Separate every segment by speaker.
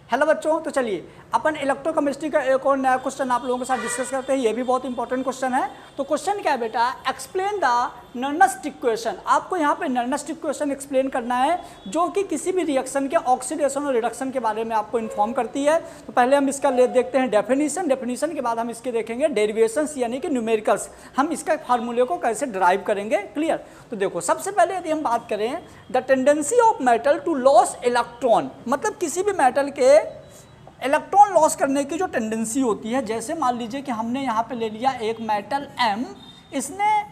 Speaker 1: Hello बच्चों, तो चलिए अपन इलेक्ट्रोकेमिस्ट्री का एक और नया क्वेश्चन आप लोगों के साथ डिस्कस करते हैं। ये भी बहुत इंपॉर्टेंट क्वेश्चन है। तो क्वेश्चन क्या है बेटा, एक्सप्लेन द नर्नस्ट इक्वेशन। आपको यहाँ पे नर्नस्ट इक्वेशन एक्सप्लेन करना है जो कि किसी भी रिएक्शन के ऑक्सीडेशन और रिडक्शन के बारे में आपको इन्फॉर्म करती है। तो पहले हम इसका देखते हैं डेफिनेशन के बाद हम इसके देखेंगे डेरिवेशंस यानी कि न्यूमेरिकल्स, हम इसका फार्मूले को कैसे ड्राइव करेंगे। क्लियर। तो देखो, सबसे पहले यदि हम बात करें the tendency of metal to loss electron, मतलब किसी भी मेटल के इलेक्ट्रॉन लॉस करने की जो टेंडेंसी होती है। जैसे मान लीजिए कि हमने यहाँ पे ले लिया एक मेटल M, इसने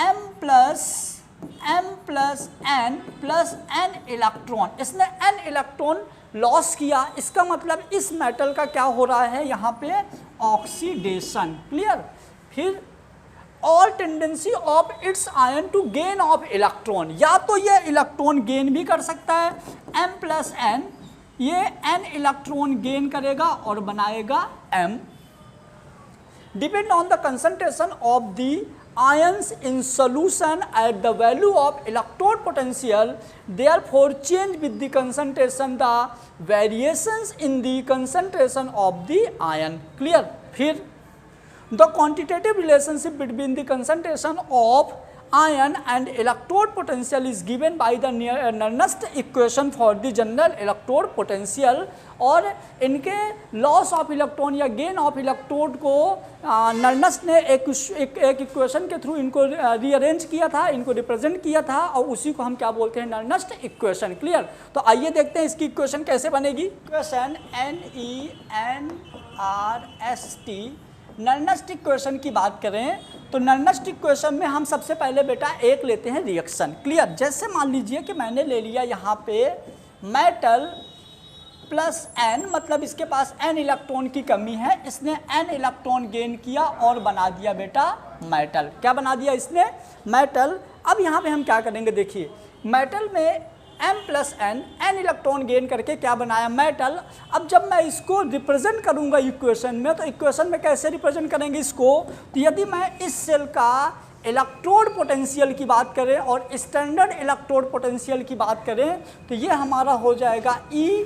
Speaker 1: M प्लस N इलेक्ट्रॉन, इसने N इलेक्ट्रॉन लॉस किया। इसका मतलब इस मेटल का क्या हो रहा है यहाँ पे, ऑक्सीडेशन। क्लियर। फिर all tendency of its ion to gain of electron, या तो ये इलेक्ट्रॉन गेन भी कर सकता है M प्लस N, ये N इलेक्ट्रॉन गेन करेगा और बनाएगा M। Depend on the concentration of the ions in solution at the value of electrode potential, therefore change with the concentration the variations in the concentration of the ion. Clear. फिर the quantitative relationship between the concentration of ion and electrode potential is given by the Nernst equation for the general electrode potential। और इनके loss of electron या gain of electrode को Nernst ने एक equation के through इनको rearrange किया था, इनको रिप्रेजेंट किया था, और उसी को हम क्या बोलते हैं, नर्नस्ट इक्वेशन। क्लियर। तो आइए देखते हैं इसकी इक्वेशन कैसे बनेगी। इक्वेशन NENRST नर्नस्ट इक्वेशन की बात करें तो नर्नस्ट इक्वेशन में हम सबसे पहले बेटा एक लेते हैं रिएक्शन। क्लियर। जैसे मान लीजिए कि मैंने ले लिया यहाँ पे मेटल प्लस N, मतलब इसके पास N इलेक्ट्रॉन की कमी है, इसने N इलेक्ट्रॉन गेन किया और बना दिया बेटा मेटल। क्या बना दिया इसने, मेटल। अब यहाँ पे हम क्या करेंगे, देखिए मेटल में M plus N electron gain करके क्या बनाया, मेटल। अब जब मैं इसको रिप्रेजेंट करूंगा इक्वेशन में, तो इक्वेशन में कैसे रिप्रेजेंट करेंगे इसको, तो यदि मैं इस सेल का इलेक्ट्रोड पोटेंशियल की बात करें और स्टैंडर्ड इलेक्ट्रोड पोटेंशियल की बात करें, तो ये हमारा हो जाएगा E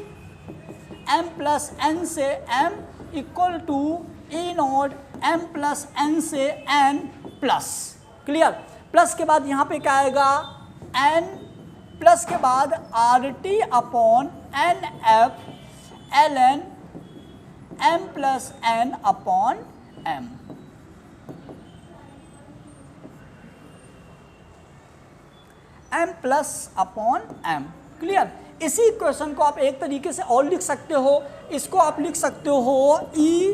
Speaker 1: M प्लस N से M equal to E naught M plus N से N प्लस। क्लियर। प्लस के बाद यहाँ पे क्या आएगा, N प्लस के बाद RT upon NF ln M plus N upon M। M plus upon M। Clear. इसी इक्वेशन को आप एक तरीके से और लिख सकते हो, इसको आप लिख सकते हो E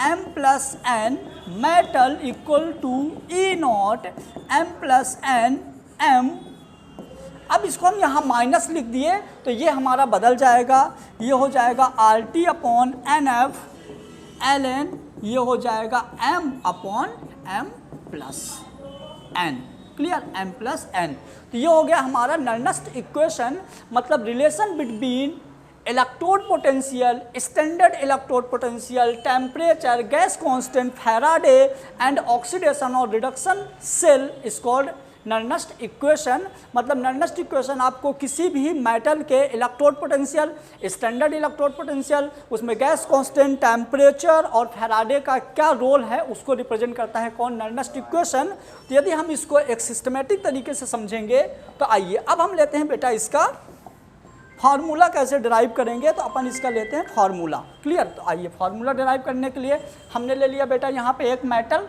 Speaker 1: M plus N metal equal to E naught M plus N M। अब इसको हम यहाँ माइनस लिख दिए तो ये हमारा बदल जाएगा, ये हो जाएगा RT अपॉन NF ln, ये हो जाएगा M upon M plus N। Clear. M plus N। तो ये हो गया हमारा नर्नस्ट इक्वेशन, मतलब relation between electrode potential, standard electrode potential, temperature, gas constant, Faraday and oxidation और reduction cell is called Nernst equation. मतलब नर्नस्ट इक्वेशन आपको किसी भी मेटल के electrode potential, standard electrode potential, उसमें गैस कांस्टेंट, टेम्परेचर और Faraday का क्या रोल है उसको रिप्रेजेंट करता है कौन, नर्नस्ट इक्वेशन। तो यदि हम इसको एक सिस्टमेटिक तरीके से समझेंगे तो आइए अब हम लेते हैं बेटा इसका फार्मूला कैसे डिराइव करेंगे। तो अपन इसका लेते हैं फार्मूला। क्लियर। तो आइए फार्मूला डिराइव करने के लिए हमने ले लिया बेटा यहाँ पे एक मेटल,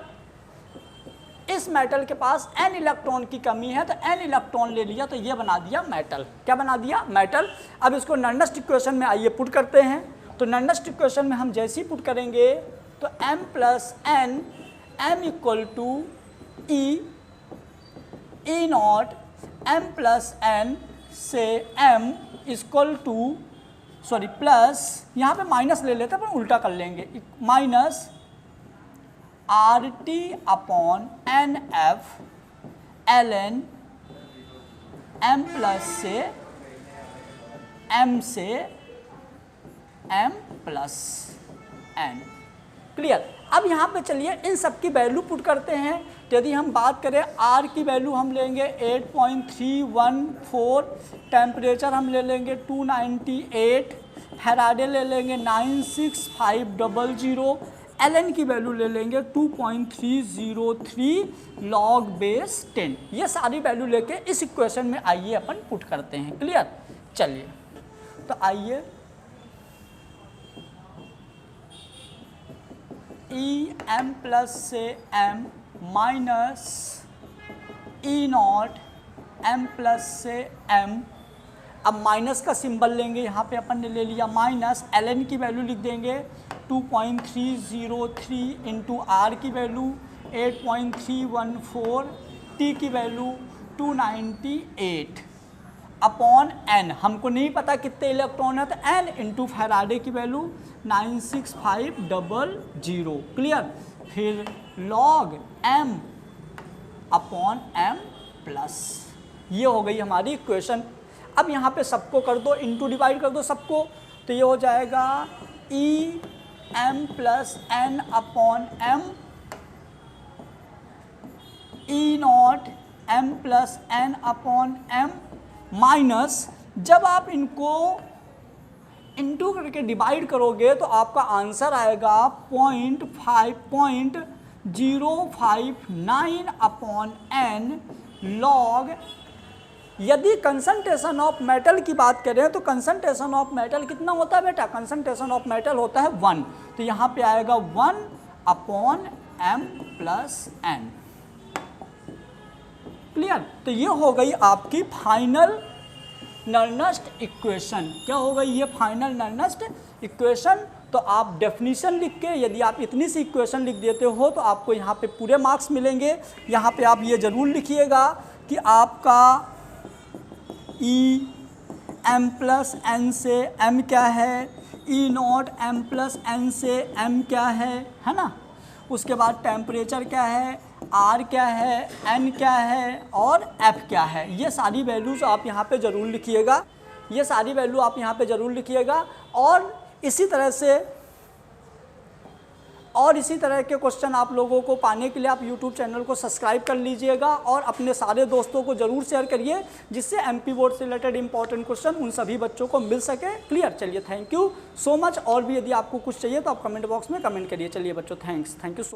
Speaker 1: इस मेटल के पास N इलेक्ट्रॉन की कमी है तो N इलेक्ट्रॉन ले लिया, तो ये बना दिया मेटल। क्या बना दिया, मेटल। अब इसको नर्नस्ट इक्वेशन में आइए पुट करते हैं। तो नर्नस्ट इक्वेशन में हम जैसे ही पुट करेंगे तो M plus N M equal to E naught M plus N से M equal to, sorry plus, यहाँ पे माइनस ले लेते हैं पर उल्टा कर लेंगे, minus RT upon NF ln M plus से M से M प्लस N। क्लियर। अब यहाँ पे चलिए इन सब की वैल्यू पुट करते हैं। तो यदि हम बात करें R की वैल्यू हम लेंगे 8.314, टेम्परेचर हम ले लेंगे 298, फैराडे ले लेंगे 96500, एलन की वैल्यू ले लेंगे 2.303 लॉग बेस 10। ये सारी वैल्यू लेके इस इक्वेशन में आइए अपन पुट करते हैं। क्लियर? चलिए तो आइए ई एम प्लस से M minus E naught M plus से एम। अब माइनस का सिंबल लेंगे, यहाँ पे अपन ने ले लिया माइनस, एल की वैल्यू लिख देंगे 2.303 इंटू आर की वैल्यू 8.314, टी की वैल्यू 298 अपॉन एन। हमको नहीं पता कितने इलेक्ट्रॉन है तो एन इंटू फैराडे की वैल्यू 96500। क्लियर? फिर log M upon M plus, ये हो गई हमारी इक्वेशन। अब यहाँ पे सबको कर दो, इंटू डिवाइड कर दो सबको, तो ये हो जाएगा E M plus N upon M, E naught M plus N upon M, minus जब आप इनको इंटू करके डिवाइड करोगे तो आपका आंसर आएगा 0.059 अपॉन एन लॉग। यदि कंसंट्रेशन ऑफ मेटल की बात करें तो कंसंट्रेशन ऑफ मेटल कितना होता है बेटा? कंसंट्रेशन ऑफ मेटल होता है 1, तो यहाँ पे आएगा 1 upon M plus N. Clear? तो ये हो गई आपकी फाइनल नर्नस्ट इक्वेशन। क्या हो गई ये फाइनल नर्नस्ट इक्वेशन? तो आप डेफिनेशन लिख के, यदि आप इतनी सी इक्वेशन लिख देते हो तो आपको यहाँ पे पूरे मार्क्स मिलेंगे। यहाँ पे आप ये ज़रूर लिखिएगा कि आपका ई एम प्लस एन से एम क्या है, ई नॉट एम प्लस एन से एम क्या है ना। उसके बाद टेम्परेचर क्या है, आर क्या है, एन क्या है और एफ क्या है। ये सारी वैल्यूज़ आप यहाँ पे ज़रूर लिखिएगा, ये सारी वैल्यू आप यहाँ पे ज़रूर लिखिएगा। और इसी तरह के क्वेश्चन आप लोगों को पाने के लिए आप YouTube चैनल को सब्सक्राइब कर लीजिएगा और अपने सारे दोस्तों को ज़रूर शेयर करिए, जिससे MP बोर्ड से रिलेटेड इंपॉर्टेंट क्वेश्चन उन सभी बच्चों को मिल सके। क्लियर? चलिए, थैंक यू सो मच। और भी यदि आपको कुछ चाहिए तो आप कमेंट बॉक्स में कमेंट करिए। चलिए बच्चों, थैंक यू सो